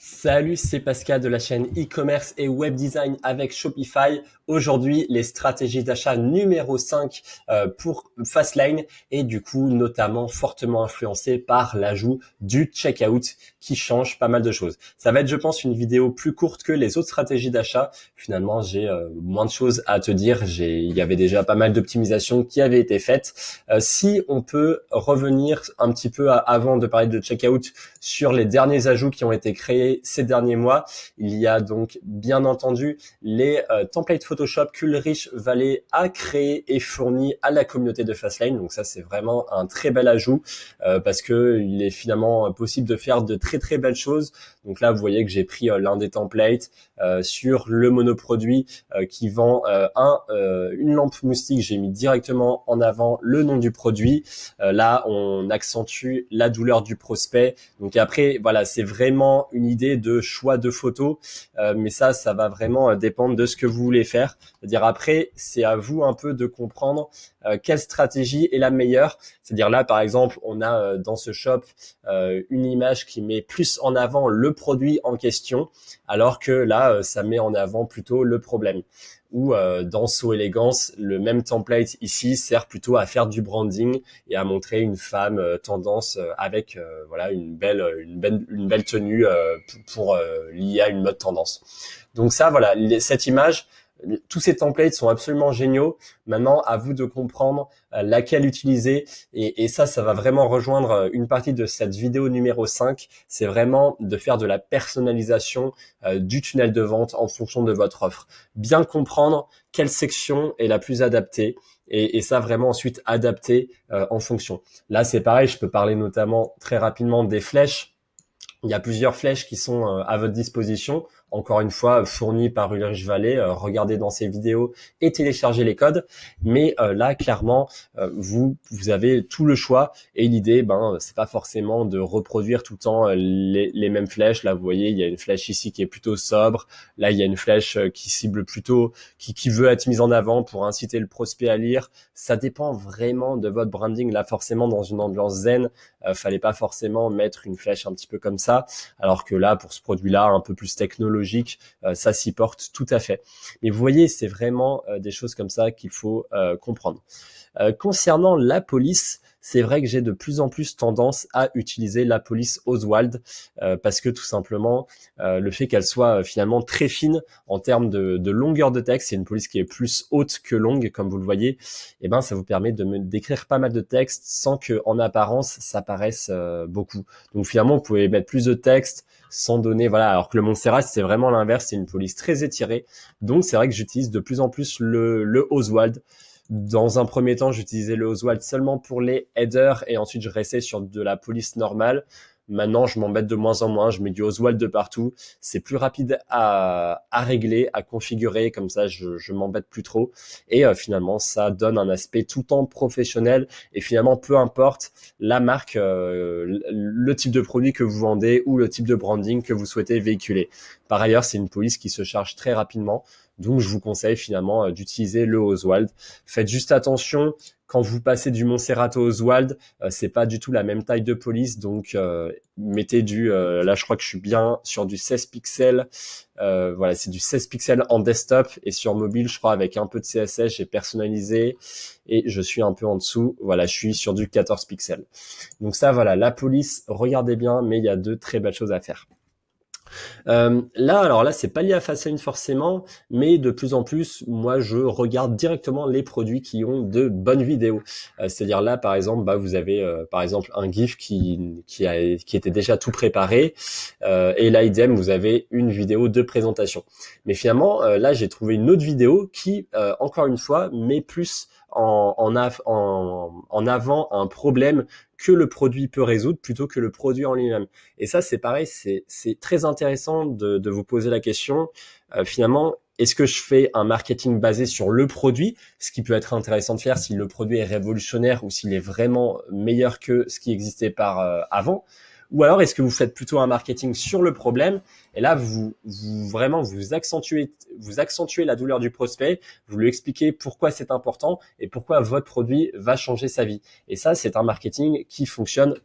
Salut, c'est Pascal de la chaîne e-commerce et web design avec Shopify. Aujourd'hui, les stratégies d'achat numéro 5 pour Fastlane et du coup, notamment fortement influencé par l'ajout du checkout qui change pas mal de choses. Ça va être, je pense, une vidéo plus courte que les autres stratégies d'achat. Finalement, j'ai moins de choses à te dire. Il y avait déjà pas mal d'optimisations qui avaient été faites. Si on peut revenir un petit peu avant de parler de checkout sur les derniers ajouts qui ont été créés ces derniers mois, il y a donc bien entendu les templates Photoshop qu'Ulrich Vallée a créé et fourni à la communauté de Fastlane. Donc ça, c'est vraiment un très bel ajout parce que il est finalement possible de faire de très très belles choses. Donc là, vous voyez que j'ai pris l'un des templates sur le monoproduit qui vend une lampe moustique. J'ai mis directement en avant le nom du produit. Là, on accentue la douleur du prospect. Donc après, voilà, c'est vraiment une idée de choix de photos, mais ça va vraiment dépendre de ce que vous voulez faire. C'est-à-dire après, c'est à vous un peu de comprendre quelle stratégie est la meilleure. C'est-à-dire là, par exemple, on a dans ce shop une image qui met plus en avant le produit en question, alors que là, ça met en avant plutôt le problème. Ou dans So Elegance, le même template ici sert plutôt à faire du branding et à montrer une femme tendance avec voilà une belle tenue pour liée à une mode tendance. Donc ça, voilà, cette image, tous ces templates sont absolument géniaux. Maintenant, à vous de comprendre laquelle utiliser. Et ça va vraiment rejoindre une partie de cette vidéo numéro 5. C'est vraiment de faire de la personnalisation du tunnel de vente en fonction de votre offre. Bien comprendre quelle section est la plus adaptée. Et ça vraiment ensuite adapter en fonction. Là, c'est pareil, je peux parler notamment très rapidement des flèches. Il y a plusieurs flèches qui sont à votre disposition, encore une fois fournies par Ulrich Vallée. Regardez dans ces vidéos et téléchargez les codes. Mais là, clairement, vous avez tout le choix. Et l'idée, c'est pas forcément de reproduire tout le temps les mêmes flèches. Là, vous voyez, il y a une flèche ici qui est plutôt sobre. Là, il y a une flèche qui cible plutôt, qui veut être mise en avant pour inciter le prospect à lire. Ça dépend vraiment de votre branding. Là, forcément, dans une ambiance zen, fallait pas forcément mettre une flèche un petit peu comme ça. Alors que là, pour ce produit-là, un peu plus technologique, ça s'y porte tout à fait. Mais vous voyez, c'est vraiment des choses comme ça qu'il faut comprendre. Concernant la police, c'est vrai que j'ai de plus en plus tendance à utiliser la police Oswald parce que tout simplement, le fait qu'elle soit finalement très fine en termes de longueur de texte, c'est une police qui est plus haute que longue, comme vous le voyez, et ça vous permet d'écrire pas mal de texte sans que en apparence ça paraisse beaucoup. Donc finalement, vous pouvez mettre plus de texte sans donner, voilà, alors que le Montserrat, c'est vraiment l'inverse, c'est une police très étirée. Donc c'est vrai que j'utilise de plus en plus le Oswald. Dans un premier temps, j'utilisais le Oswald seulement pour les headers et ensuite je restais sur de la police normale. Maintenant, je m'embête de moins en moins, je mets du Oswald de partout. C'est plus rapide à régler, à configurer, comme ça je m'embête plus trop. Et finalement, ça donne un aspect tout le temps professionnel. Et finalement, peu importe la marque, le type de produit que vous vendez ou le type de branding que vous souhaitez véhiculer. Par ailleurs, c'est une police qui se charge très rapidement. Donc, je vous conseille finalement d'utiliser le Oswald. Faites juste attention, quand vous passez du Montserrat au Oswald, c'est pas du tout la même taille de police. Donc, mettez là, je crois que je suis bien sur du 16 pixels. Voilà, c'est du 16 pixels en desktop et sur mobile, je crois, avec un peu de CSS, j'ai personnalisé et je suis un peu en dessous. Voilà, je suis sur du 14 pixels. Donc ça, voilà, la police, regardez bien, mais il y a de très belles choses à faire. Alors là, c'est pas lié à Fastlane forcément, mais de plus en plus, moi, je regarde directement les produits qui ont de bonnes vidéos. C'est-à-dire là, par exemple, vous avez par exemple un GIF qui était déjà tout préparé, et là, idem, vous avez une vidéo de présentation. Mais finalement, là, j'ai trouvé une autre vidéo qui, encore une fois, met plus en avant un problème que le produit peut résoudre plutôt que le produit en lui-même. Et ça, c'est pareil, c'est très intéressant de vous poser la question, finalement, est-ce que je fais un marketing basé sur le produit, ce qui peut être intéressant de faire si le produit est révolutionnaire ou s'il est vraiment meilleur que ce qui existait avant, ou alors est-ce que vous faites plutôt un marketing sur le problème et là vous accentuez la douleur du prospect, vous lui expliquez pourquoi c'est important et pourquoi votre produit va changer sa vie. Et ça, c'est un marketing qui fonctionne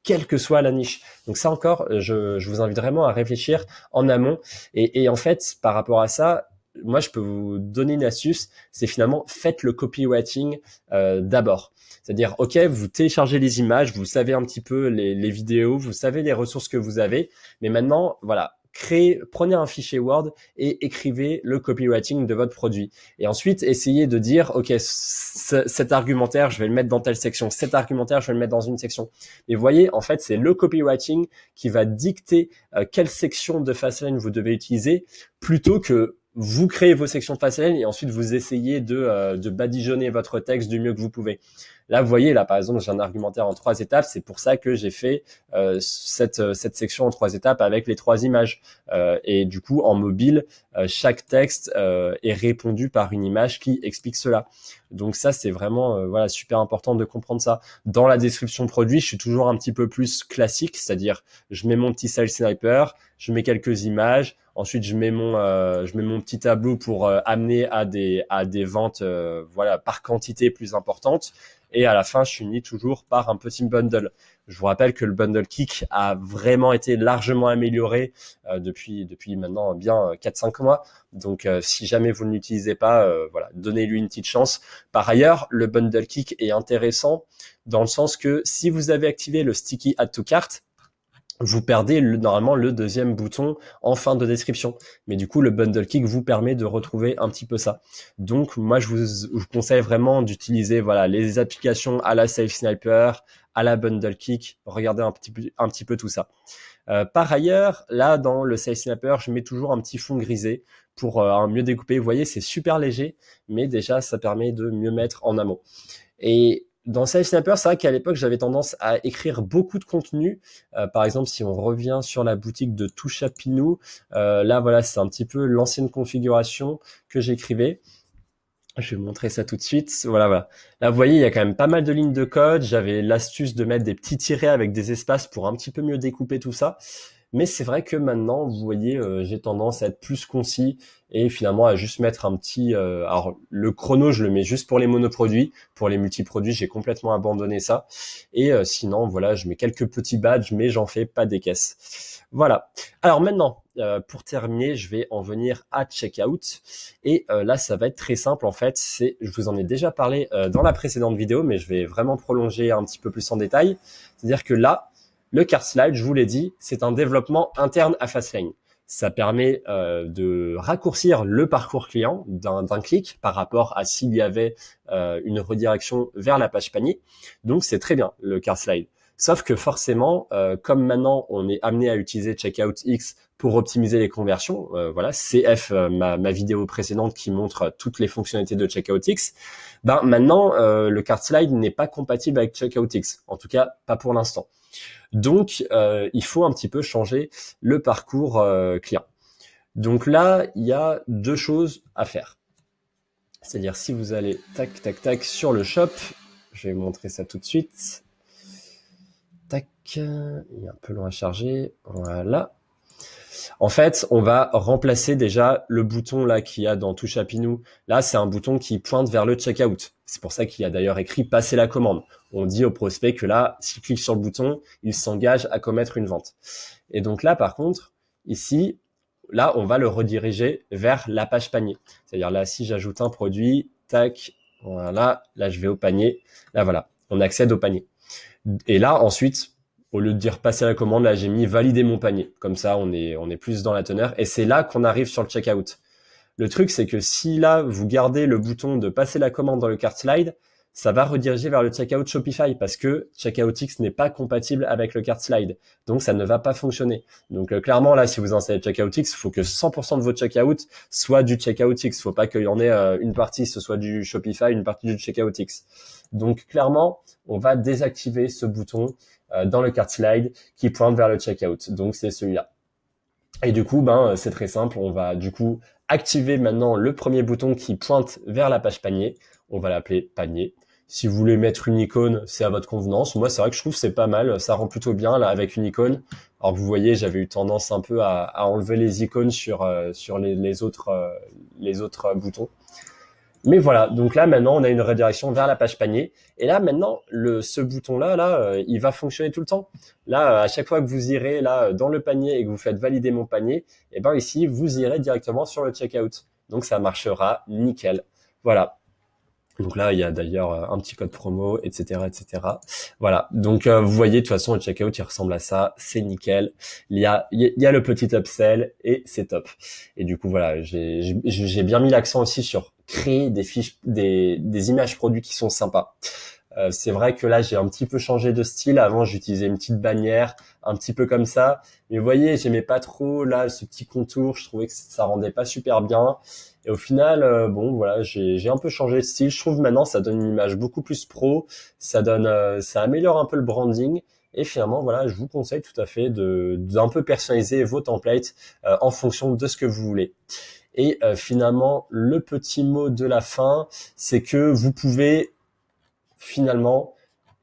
quelle que soit la niche. Donc ça encore, je vous invite vraiment à réfléchir en amont. Et en fait, par rapport à ça, moi, je peux vous donner une astuce, c'est finalement faites le copywriting d'abord. C'est-à-dire, ok, vous téléchargez les images, vous savez un petit peu les vidéos, vous savez les ressources que vous avez, mais maintenant, voilà, prenez un fichier Word et écrivez le copywriting de votre produit. Et ensuite, essayez de dire, ok, cet argumentaire, je vais le mettre dans telle section, cet argumentaire, je vais le mettre dans une section. Et vous voyez, en fait, c'est le copywriting qui va dicter quelle section de Fastlane vous devez utiliser, plutôt que vous créez vos sections de Fastlane et ensuite vous essayez de badigeonner votre texte du mieux que vous pouvez. Là, vous voyez, là, par exemple, j'ai un argumentaire en 3 étapes. C'est pour ça que j'ai fait cette section en 3 étapes avec les 3 images. Et du coup, en mobile, chaque texte est répondu par une image qui explique cela. Donc ça, c'est vraiment voilà, super important de comprendre ça. Dans la description produit, je suis toujours un petit peu plus classique, c'est-à-dire je mets mon petit sales sniper, je mets quelques images. Ensuite, je mets mon petit tableau pour amener à des ventes voilà par quantité plus importante. Et à la fin, je finis toujours par un petit bundle. Je vous rappelle que le bundle kick a vraiment été largement amélioré depuis maintenant bien 4-5 mois. Donc, si jamais vous ne l'utilisez pas, voilà, donnez-lui une petite chance. Par ailleurs, le bundle kick est intéressant dans le sens que si vous avez activé le sticky add to cart, vous perdez normalement le deuxième bouton en fin de description. Mais du coup, le bundle kick vous permet de retrouver un petit peu ça. Donc, moi, je vous conseille vraiment d'utiliser voilà les applications à la Sales Sniper, à la bundle kick. Regardez un petit peu tout ça. Par ailleurs, là, dans le Sales Sniper, je mets toujours un petit fond grisé pour mieux découper. Vous voyez, c'est super léger, mais déjà, ça permet de mieux mettre en amont. Et dans Sales Sniper, c'est vrai qu'à l'époque, j'avais tendance à écrire beaucoup de contenu. Par exemple, si on revient sur la boutique de Touchapinou, là, voilà, c'est un petit peu l'ancienne configuration que j'écrivais. Je vais vous montrer ça tout de suite. Voilà. Là, vous voyez, il y a quand même pas mal de lignes de code. J'avais l'astuce de mettre des petits tirets avec des espaces pour un petit peu mieux découper tout ça. Mais c'est vrai que maintenant, vous voyez, j'ai tendance à être plus concis et finalement à juste mettre un petit... alors, le chrono, je le mets juste pour les monoproduits. Pour les multiproduits, j'ai complètement abandonné ça. Et sinon, voilà, je mets quelques petits badges, mais j'en fais pas des caisses. Voilà. Alors maintenant, pour terminer, je vais en venir à checkout. Et là, ça va être très simple en fait. Je vous en ai déjà parlé dans la précédente vidéo, mais je vais vraiment prolonger un petit peu plus en détail. C'est-à-dire que là, le cart slide, je vous l'ai dit, c'est un développement interne à Fastlane. Ça permet de raccourcir le parcours client d'un clic par rapport à s'il y avait une redirection vers la page panier. Donc, c'est très bien, le cart slide. Sauf que forcément, comme maintenant, on est amené à utiliser Checkout X pour optimiser les conversions, voilà, CF, ma vidéo précédente qui montre toutes les fonctionnalités de Checkout X, ben maintenant, le cart slide n'est pas compatible avec Checkout X. En tout cas, pas pour l'instant. Donc, il faut un petit peu changer le parcours client. Donc là, il y a 2 choses à faire. C'est-à-dire, si vous allez tac sur le shop, je vais vous montrer ça tout de suite. Tac, il est un peu long à charger. Voilà. En fait, on va remplacer déjà le bouton là qu'il y a dans Touchapinou. Là, c'est un bouton qui pointe vers le checkout. C'est pour ça qu'il y a d'ailleurs écrit passer la commande. On dit au prospect que là, s'il clique sur le bouton, il s'engage à commettre une vente. Et donc là, par contre, ici, là, on va le rediriger vers la page panier. C'est-à-dire là, si j'ajoute un produit, tac, voilà, là, je vais au panier. Là, voilà, on accède au panier. Et là, ensuite, au lieu de dire passer la commande, là, j'ai mis valider mon panier. Comme ça, on est plus dans la teneur. Et c'est là qu'on arrive sur le checkout. Le truc, c'est que si là, vous gardez le bouton de passer la commande dans le cart slide, ça va rediriger vers le checkout Shopify parce que Checkout X n'est pas compatible avec le cart slide. Donc, ça ne va pas fonctionner. Donc, clairement, là, si vous installez Checkout X, il faut que 100% de votre checkout soit du Checkout X. Il ne faut pas qu'il y en ait une partie, ce soit du Shopify, une partie du Checkout X. Donc, clairement, on va désactiver ce bouton dans le cart slide qui pointe vers le checkout. Donc, c'est celui-là. Et du coup, c'est très simple. On va du coup activer maintenant le premier bouton qui pointe vers la page panier. On va l'appeler panier. Si vous voulez mettre une icône, c'est à votre convenance. Moi, c'est vrai que je trouve que c'est pas mal. Ça rend plutôt bien là avec une icône. Alors vous voyez, j'avais eu tendance un peu à enlever les icônes sur les autres boutons. Mais voilà, donc là maintenant on a une redirection vers la page panier. Et là maintenant, ce bouton-là, il va fonctionner tout le temps. Là, à chaque fois que vous irez là dans le panier et que vous faites valider mon panier, et ben ici vous irez directement sur le checkout. Donc ça marchera nickel. Voilà. Donc là, il y a d'ailleurs un petit code promo, etc., etc. Voilà. Donc vous voyez, de toute façon, le checkout, il ressemble à ça. C'est nickel. Il y a le petit upsell et c'est top. Et du coup, voilà, j'ai bien mis l'accent aussi sur créer des fiches, des images produits qui sont sympas. C'est vrai que là, j'ai un petit peu changé de style. Avant, j'utilisais une petite bannière, un petit peu comme ça. Mais vous voyez, j'aimais pas trop là ce petit contour. Je trouvais que ça rendait pas super bien. Et au final, bon, voilà, j'ai un peu changé de style. Je trouve maintenant, ça donne une image beaucoup plus pro. Ça améliore un peu le branding. Et finalement, voilà, je vous conseille tout à fait d'un peu personnaliser vos templates en fonction de ce que vous voulez. Et finalement, le petit mot de la fin, c'est que vous pouvez finalement,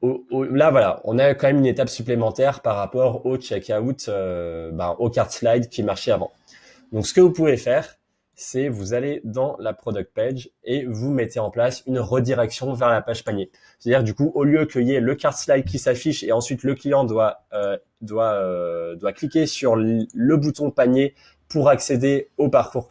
là voilà, on a quand même une étape supplémentaire par rapport au checkout, au cart slide qui marchait avant. Donc ce que vous pouvez faire, c'est vous allez dans la product page et vous mettez en place une redirection vers la page panier. C'est-à-dire du coup, au lieu qu'il y ait le cart slide qui s'affiche et ensuite le client doit cliquer sur le bouton panier pour accéder au parcours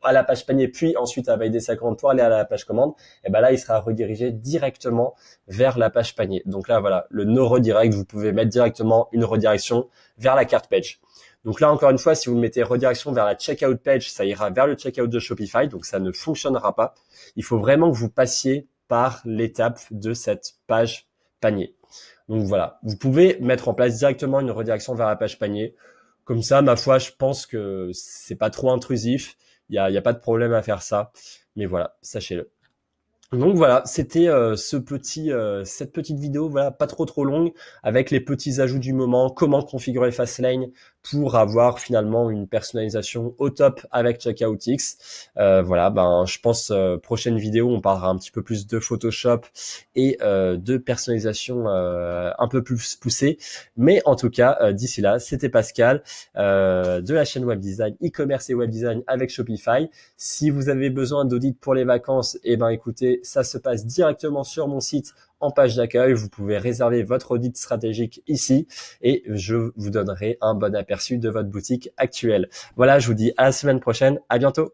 à la page panier, puis ensuite à valider sa commande pour aller à la page commande, et ben là, il sera redirigé directement vers la page panier. Donc là, voilà, le no redirect, vous pouvez mettre directement une redirection vers la cart page. Donc là, encore une fois, si vous mettez redirection vers la checkout page, ça ira vers le checkout de Shopify, donc ça ne fonctionnera pas. Il faut vraiment que vous passiez par l'étape de cette page panier. Donc voilà, vous pouvez mettre en place directement une redirection vers la page panier. Comme ça, ma foi, je pense que c'est pas trop intrusif. Il y a pas de problème à faire ça. Mais voilà, sachez-le. Donc voilà, c'était cette petite vidéo, voilà, pas trop longue, avec les petits ajouts du moment, comment configurer Fastlane pour avoir finalement une personnalisation au top avec CheckoutX. Voilà, je pense prochaine vidéo, on parlera un petit peu plus de Photoshop et de personnalisation un peu plus poussée. Mais en tout cas, d'ici là, c'était Pascal de la chaîne Web Design, e-commerce et Web Design avec Shopify. Si vous avez besoin d'audit pour les vacances, écoutez, ça se passe directement sur mon site en page d'accueil. Vous pouvez réserver votre audit stratégique ici et je vous donnerai un bon aperçu de votre boutique actuelle. Voilà, je vous dis à la semaine prochaine. À bientôt.